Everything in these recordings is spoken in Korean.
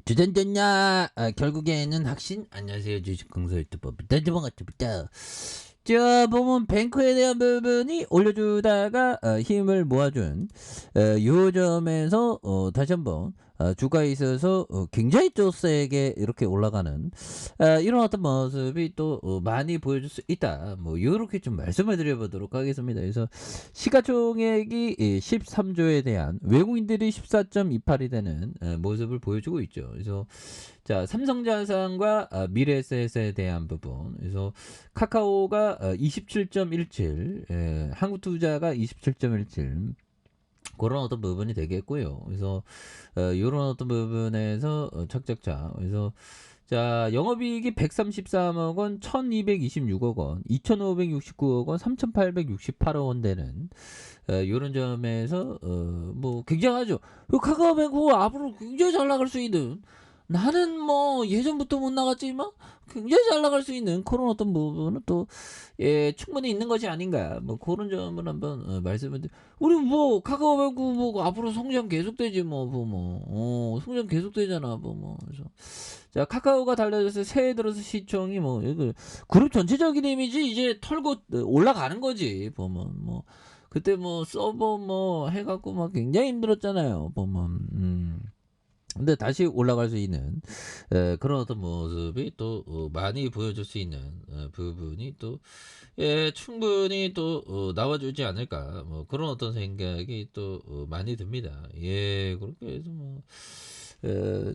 주전됐냐? 결국에는 확신? 안녕하세요. 주식강사 유튜버 미터즈번 같습니다. 자, 보면 뱅크에 대한 부분이 올려주다가 힘을 모아준 요 점에서 다시 한번 주가에 있어서 굉장히 또 세게 이렇게 올라가는 이런 어떤 모습이 또 많이 보여줄 수 있다. 뭐 요렇게 좀 말씀을 드려보도록 하겠습니다. 그래서 시가총액이 13조에 대한 외국인들이 14.28이 되는 모습을 보여주고 있죠. 그래서 자, 삼성자산과 미래에셋에 대한 부분. 그래서 카카오가 27.17, 한국투자가 27.17. 그런 어떤 부분이 되겠고요. 그래서 이런 어떤 부분에서 착착착. 그래서 자, 영업이익이 133억 원, 1226억 원, 2569억 원, 3868억 원 되는 이런 점에서 뭐 굉장하죠. 카카오뱅크 앞으로 굉장히 잘 나갈 수 있는, 나는 뭐 예전부터 못 나갔지만 굉장히 잘 나갈 수 있는 그런 어떤 부분은 또 충분히 있는 것이 아닌가, 뭐 그런 점을 한번 말씀을 우리 뭐 카카오뱅크 뭐 앞으로 성장 계속되지 성장 계속되잖아 그래서 자, 카카오가 달라져서 새해 들어서 시총이 뭐 이거 그룹 전체적인 이미지 이제 털고 올라가는 거지. 보면 뭐 그때 뭐 서버 뭐 해갖고 막 굉장히 힘들었잖아요. 보면. 근데 다시 올라갈 수 있는 그런 어떤 모습이 또 많이 보여줄 수 있는 부분이 또 충분히 또 나와주지 않을까, 뭐 그런 어떤 생각이 또 많이 듭니다. 그렇게 해서 뭐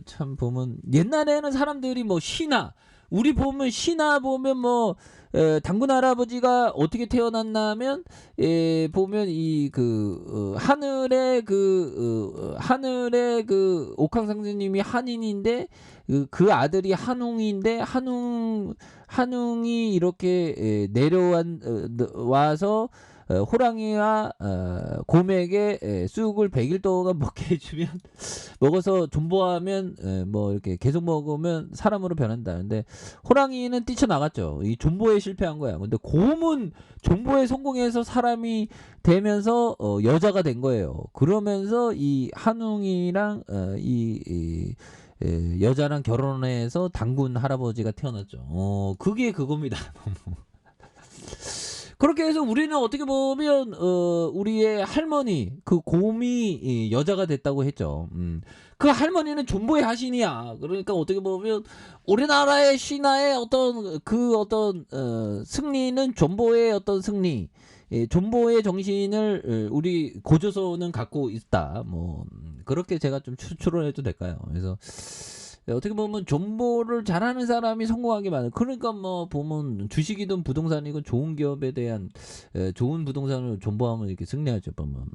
참 보면 옛날에는 사람들이 뭐 신화, 우리 보면 신화 보면 뭐 당군 할아버지가 어떻게 태어났냐면 보면 이 그 하늘의 그 옥황상제님이 한인인데 그 아들이 한웅인데 한웅이 이렇게 와서 호랑이와 곰에게 쑥을 100일 동안 먹게 해주면 먹어서 존버하면 뭐 이렇게 계속 먹으면 사람으로 변한다. 근데 호랑이는 뛰쳐나갔죠. 이 존버에 실패한 거야. 근데 곰은 존버에 성공해서 사람이 되면서 여자가 된 거예요. 그러면서 이 한웅이랑 여자랑 결혼해서 당군 할아버지가 태어났죠. 그게 그겁니다. 그렇게 해서 우리는 어떻게 보면 우리의 할머니 그 곰이 여자가 됐다고 했죠. 그 할머니는 존보의 하신이야. 그러니까 어떻게 보면 우리나라의 신화의 어떤 승리는 존보의 어떤 승리, 존보의 정신을 우리 고조선은 갖고 있다. 뭐 그렇게 제가 좀 추론해도 될까요? 그래서 어떻게 보면 존보를 잘하는 사람이 성공하게 많아요. 그러니까 뭐 보면 주식이든 부동산이든 좋은 기업에 대한 좋은 부동산을 존보하면 이렇게 승리하죠. 보면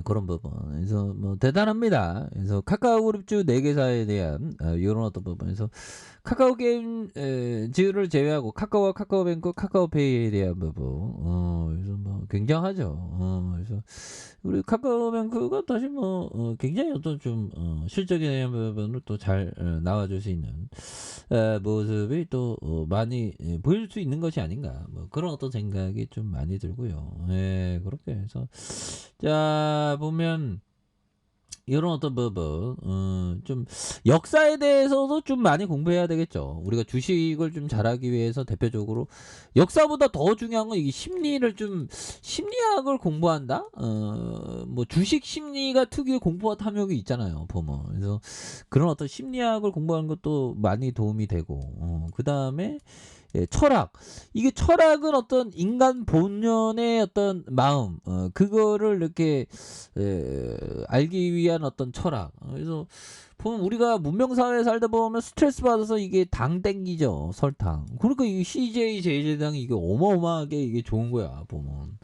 그런 부분. 그래서 뭐 대단합니다. 그래서 카카오그룹주 4개사에 대한 이런 어떤 부분에서 카카오 게임즈를 제외하고 카카오와 카카오뱅크, 카카오페이에 대한 부분. 그래서 뭐 굉장하죠. 그래서 우리 카카오뱅크가 다시 뭐 굉장히 어떤 좀 실적에 대한 부분을 또 잘 나와줄 수 있는 모습이 또 많이 보일 수 있는 것이 아닌가, 뭐 그런 어떤 생각이 좀 많이 들고요. 그렇게 해서 자 보면 이런 어떤 부분 좀 역사에 대해서도 좀 많이 공부해야 되겠죠. 우리가 주식을 좀 잘하기 위해서 대표적으로 역사보다 더 중요한 건 이게 심리학을 공부한다. 뭐 주식 심리가 특유의 공부와 탐욕이 있잖아요. 보면 그래서 그런 어떤 심리학을 공부하는 것도 많이 도움이 되고 그 다음에 철학. 이게 철학은 어떤 인간 본연의 어떤 마음, 그거를 이렇게 알기 위한 어떤 철학. 그래서 보면 우리가 문명사회에 살다 보면 스트레스 받아서 이게 당 땡기죠. 설탕. 그러니까 이 CJ, 제일제당이 이게 어마어마하게 이게 좋은 거야. 보면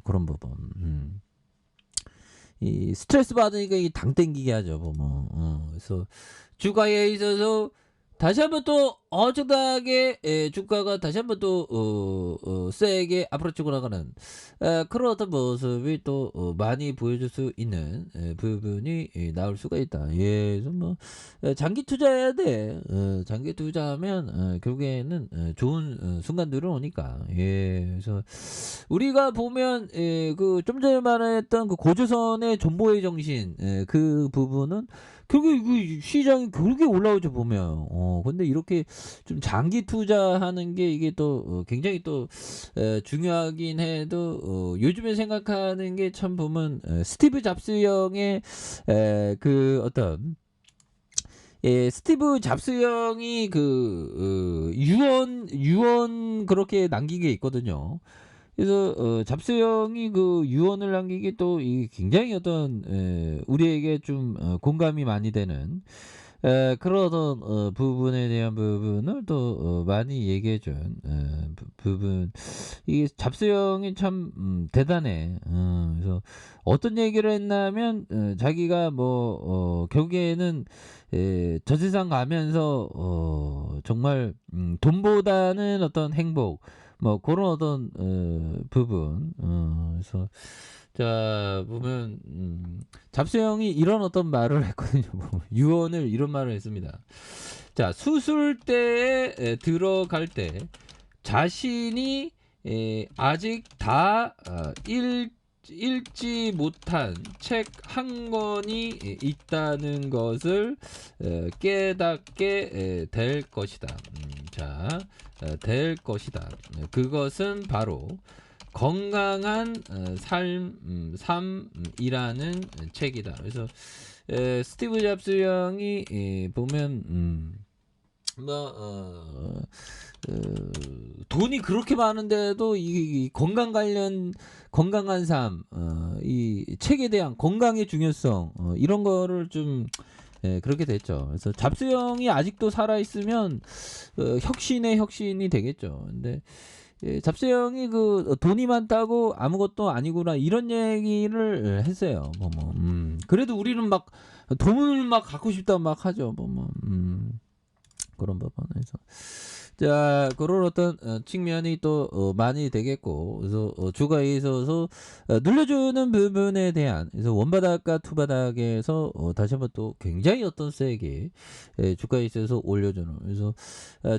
그런 부분. 이 스트레스 받으니까 이 당 땡기게 하죠. 보면 그래서 주가에 있어서 다시 한번 또 엄청나게 주가가 다시 한번 또 세게 앞으로 치고 나가는 그런 어떤 모습이 또 많이 보여줄 수 있는 부분이 나올 수가 있다. 예, 그래서 뭐 장기 투자해야 돼. 장기 투자하면 결국에는 좋은 순간들은 오니까. 예, 그래서 우리가 보면 그 좀 전에 말했던 그 고조선의 존보의 정신 그 부분은 결국에 그 시장이 결국에 올라오죠 보면. 근데 이렇게 좀 장기 투자하는 게 이게 또 굉장히 또 중요하긴 해도 요즘에 생각하는 게 참 보면 스티브 잡스 형의 그 어떤 스티브 잡스 형이 그 유언 그렇게 남긴 게 있거든요. 그래서 잡스 형이 그 유언을 남긴 게 또 이 굉장히 어떤 우리에게 좀 공감이 많이 되는 그런 어떤 부분에 대한 부분을 또 많이 얘기해 준 부분. 이게 잡스 형이 참 대단해. 그래서 어떤 얘기를 했냐면 자기가 뭐 결국에는 저 세상 가면서 정말 돈보다는 어떤 행복 뭐 그런 어떤 부분. 그래서 자 보면 잡스 형이 이런 어떤 말을 했거든요. 보면 유언을 이런 말을 했습니다. 자, 수술대에 들어갈 때 자신이 아직 다 읽지 못한 책 한 권이 있다는 것을 깨닫게 될 것이다. 자, 될 것이다. 그것은 바로 건강한 삶이라는 책이다. 그래서 스티브 잡스 형이 보면 뭐 돈이 그렇게 많은데도 이 건강 관련 건강한 삶, 이 책에 대한 건강의 중요성 이런 거를 좀 그렇게 됐죠. 그래서 잡스 형이 아직도 살아 있으면 혁신의 혁신이 되겠죠. 근데 잡스 형이 그 돈이 많다고 아무것도 아니구나 이런 얘기를 했어요. 그래도 우리는 막 돈을 막 갖고 싶다 막 하죠. 그런 부분에서 자 그런 어떤 측면이 또 많이 되겠고 그래서 주가에 있어서 눌려주는 부분에 대한 그래서 원바닥과 투바닥에서 다시 한번 또 굉장히 어떤 세게 주가에 있어서 올려주는 그래서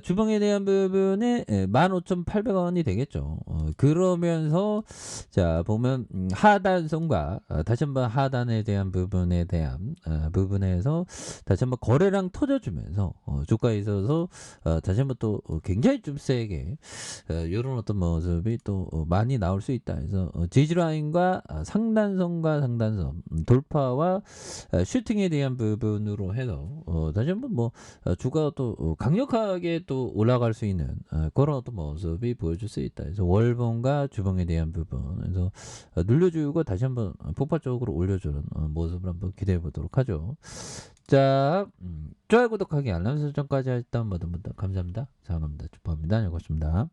주봉에 대한 부분에 15,800원이 되겠죠. 그러면서 자 보면 하단선과 다시 한번 하단에 대한 부분에 대한 부분에서 다시 한번 거래량 터져주면서 주가에 있어서 다시 한번 또 굉장히 좀 세게 이런 어떤 모습이 또 많이 나올 수 있다. 그래서 지지라인과 상단선과 상단선 돌파와 슈팅에 대한 부분으로 해서 다시 한번 뭐 주가 또 강력하게 또 올라갈 수 있는 그런 어떤 모습이 보여줄 수 있다. 그래서 월봉과 주봉에 대한 부분 그래서 눌려주고 다시 한번 폭발적으로 올려주는 모습을 한번 기대해 보도록 하죠. 자, 좋아요, 구독하기, 알람 설정까지 했던 모든 분들 감사합니다. 사랑합니다. 축복합니다. 고맙습니다.